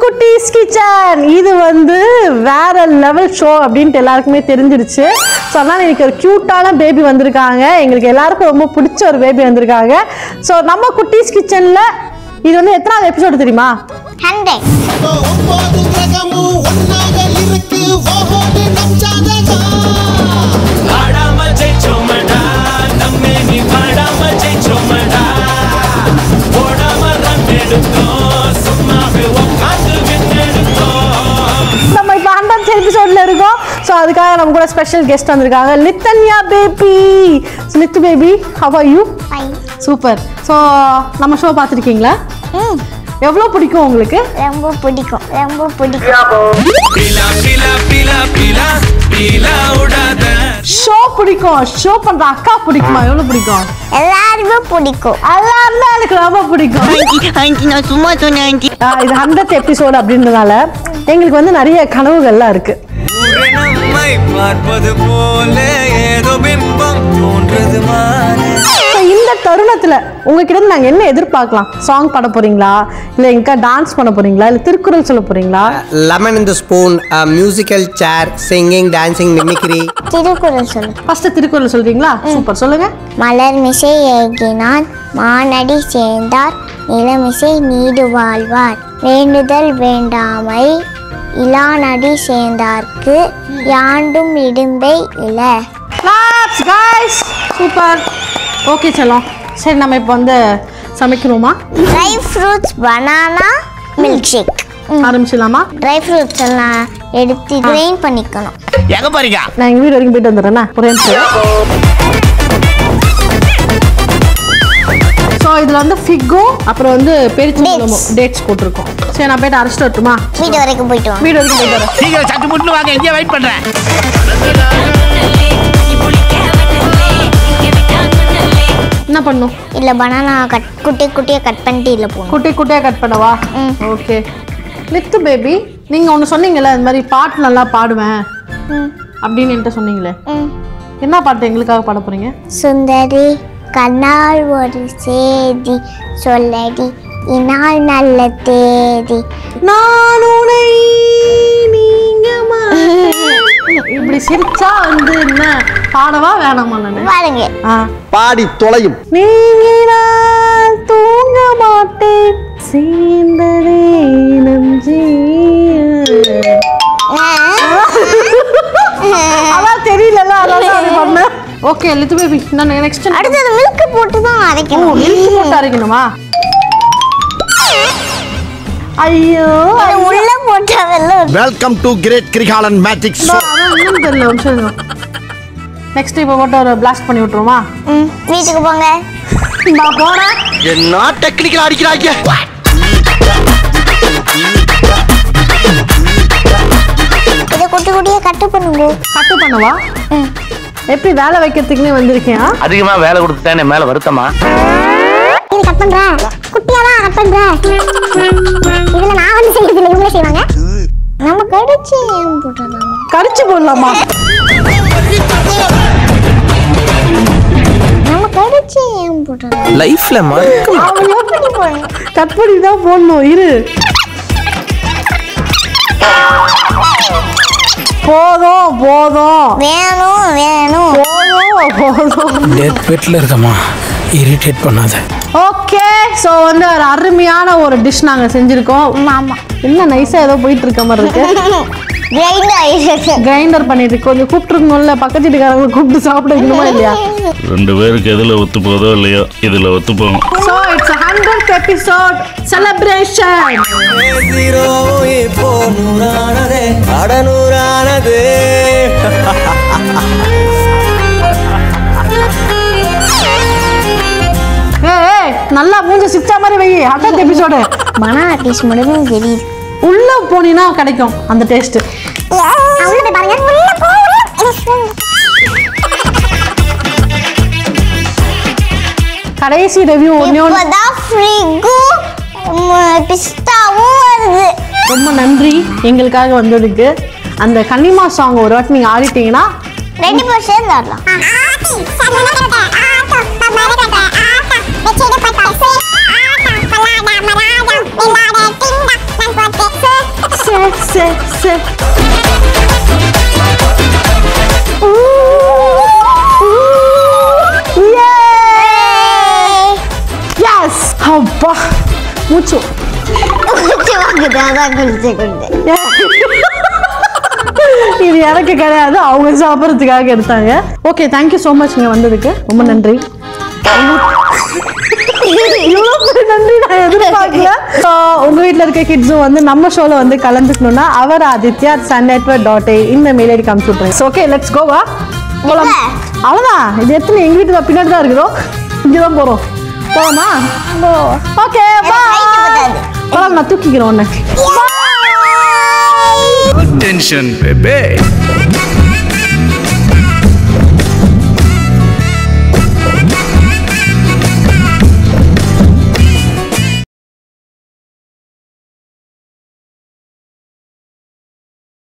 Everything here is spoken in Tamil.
குட்டீஸ் கிச்சன். இது வந்து வேற லெவல் ஷோ அப்படின்ட்டு எல்லாருக்குமே தெரிஞ்சிருச்சு. ஸோ அதனால் எனக்கு ஒரு க்யூட்டான பேபி வந்திருக்காங்க. எங்களுக்கு எல்லாருக்கும் ரொம்ப பிடிச்ச ஒரு பேபி வந்திருக்காங்க. ஸோ நம்ம குட்டீஸ் கிச்சனில் இது வந்து எத்தனாவது எபிசோடு தெரியுமா? 100. நம்ம இப்போ 100th எபிசோட்ல இருக்கோம். ஸோ அதுக்காக நம்ம கூட ஸ்பெஷல் கெஸ்ட் வந்திருக்காங்க, Lithanya baby. Lithu baby, how are you? Fine. Super. So நம்ம ஷோ பார்த்துருக்கீங்களா? எவ்வளோ பிடிக்கும் உங்களுக்கு? ரொம்ப பிடிக்கும், ரொம்ப பிடிக்கும். ஷோ பிடிக்கும். ஷோ பண்ற அக்கா பிடிக்குமா? எவ்வளோ பிடிக்கும்? எல்லாருமே பிடிக்கும். எல்லாரும் தான் எனக்கு ரொம்ப பிடிக்கும். நான் சும்மா சொன்னேன். இது 100th எபிசோடு அப்படின்றதால எங்களுக்கு வந்து நிறைய கனவுகள்லாம் இருக்கு. பார்ப்பது போல ஏதோ பிம்பம் தோன்றது மாறே. இந்த தருணத்துல உங்ககிட்ட நாங்க என்ன எதிர்பார்க்கலாம்? சாங் பாட போறீங்களா, இல்ல எங்க டான்ஸ் பண்ண போறீங்களா, இல்ல திருக்குறள் சொல்ல போறீங்களா? Lemon in the spoon, a musical chair, singing, dancing, mimicry. Thirukkural சொல்லு. ஃபர்ஸ்ட் திருக்குறள் சொல்றீங்களா? சூப்பர், சொல்லுங்க. மலர் மிசை ஏகினான் மானடி சேர்ந்தார் நிலமிசை நீடு வாழ்வார் வேண்டுதல் வேண்டாமை இலானடி சேர்ந்தார்க்கு யாண்டும் இடும்பை இல. Claps guys. சூப்பர். ஓகே செல்லம். சரி நம்ம இப்போ வந்து சமைக்கணுமா? Dry fruits banana milk shake ஆரம்பிச்சிடலாமா? ட்ரை ஃப்ரூட்ஸ் எல்லாம் எடுத்து கிரைண்ட் பண்ணிக்கணும். எங்க போறீங்க? நான் எங்க வீடு வரைக்கும் போயிட்டு வந்துடுறேன்னா ஒரே நிமிஷம். ஸோ இதில் வந்து ஃபிக்கோ அப்புறம் வந்து பெரிச்சம்பழமும் டேட்ஸ் போட்டிருக்கோம். சரி நான் போயிட்டு அரைச்சிட்டு வரட்டுமா? வீடு வரைக்கும் போயிட்டு வாங்க. வீடு வரைக்கும் போயிட்டு வரேன். சீக்கிரம் சட்டு முட்டு வாங்க, எங்கே வெயிட் பண்றேன். என்ன பண்ணும்? இல்லை பனானா குட்டி குட்டியாக கட் பண்ணிட்டு இல்லை போகணும். குட்டி குட்டியாக கட் பண்ணவா? ஓகே. லித்து பேபி, நீங்கள் ஒன்று சொன்னீங்கல்ல இந்த மாதிரி பாட்டு நல்லா பாடுவேன் அப்படின்னு என்கிட்ட சொன்னீங்களே, என்ன பாட்டு எங்களுக்காக பாட போறீங்க? சுந்தரி கண்ணால் ஒரு சேதி சொல்லடி இனால் நல்ல தேதி நான் உனை நீங்க இப்படி சிரிச்சா வந்து என்ன பாடவா வேணாமா? நானு பாருங்க. பாடி தொலையும். நீங்கினால் தூங்க மாட்டேன் சேர்ந்ததே நஞ்சி. அதான் தெரியல, அதான் பண்ணேன். ஓகே லித்து பேபி, நான் நெக்ஸ்ட் அடுத்தது மில்க் போட்டு தான் அரைக்கணும். மில்க் போட்டு அரைக்கணுமா? ஐயோ உள்ள போட்டாவல்ல. Welcome to great Kirikalan magic show. இன்னும் தெரியல. சொல்லுங்க. நெக்ஸ்ட் இப்போ போட்டு ஒரு பிளாஸ்ட் பண்ணி விட்டுருமா? வீட்டுக்கு போங்க. நான் போறேன். என்ன டெக்னிக்கல் அடிக்கிறாங்க? இதை குட்டி குட்டியாக கட்டு பண்ணுங்க. கட்டு பண்ணவா? எப்படி வேலை வைக்கிறதுக்குன்னே வந்திருக்கேன்? அதிகமா வேலை கொடுத்துட்டேன், மேல வருத்தமா? இது கட் பண்றேன். குட்டியா தான் கட் பண்றேன். இதுல நான் வந்து செய்யறது இல்ல, இவங்களே செய்வாங்க. நம்ம கடிச்சு ஏன் போட்டுறலாம்? கடிச்சு போடலாமா? நம்ம கடிச்சு ஏன் போட்டுறலாம்? லைஃப்ல மறக்க அவங்க எப்படி போடுங்க? கட் பண்ணி தான் போடணும். இரு. போதும் போதும் வேணும் வேணும் போதும். டெத் பெட்ல இருக்கமா, இரிட்டேட் பண்ணாத. ஓகே, ஸோ வந்து ஒரு அருமையான ஒரு டிஷ் நாங்கள் செஞ்சுருக்கோம். ஆமா. என்ன நைஸாக ஏதோ போயிட்டு இருக்க மாதிரி இருக்கு. கிரைண்டர் பண்ணிட்டு கொஞ்சம் கூப்பிட்டுருக்கணும்ல, பக்கத்து வீட்டுக்காரங்களை கூப்பிட்டு சாப்பிட வைக்கணுமா இல்லையா? ரெண்டு பேருக்கு எதுல ஒத்து போதோ இல்லையோ இதுல ஒத்து போகும். So it's 100th episode celebration. இப்போ நூறானதே அடநூறானதே. நல்லா மூஞ்ச சிச்சா மாதிரி வை. 100th எபிசோடு மன டேஸ்ட் மட்டும் தெரியுது. உள்ள போனீங்கன்னா கிடைக்கும் அந்த டேஸ்ட். கடைசி ரிவ்யூ ரொம்ப நன்றி எங்களுக்காக வந்ததுக்கு. அந்த கன்னிமா சாங் ஒரு வாட்டி நீங்க ஆடிட்டீங்கன்னா 2% ஆடலாம். எஸ் எஸ் அப்பா மூச்சு இது எனக்கு கிடையாது, அவங்க சாப்பிட்றதுக்காக எடுத்தாங்க. ஓகே, தேங்க்யூ ஸோ மச் இங்கே வந்ததுக்கு ரொம்ப நன்றி. நன்றி, நான் எதிர்பார்க்கல. உங்க வீட்டில் இருக்க கிட்ஸும் வந்து நம்ம ஷோல வந்து கலந்துக்கணும்னா அவர் aditya@sunnetwork.in இந்த மெயில் ஐடி காமிச்சு விட்றேன். Okay, let's go. வா போலாம். அவ்வளோதான். இது எத்தனை எங்க வீட்டுக்கு பின்னாடி தான் இருக்கிறோம், இங்கே தான் போகிறோம். போலாமா? ஓகே, போலாம். நான் தூக்கிக்கிறேன் ஒன்று. Attention, baby.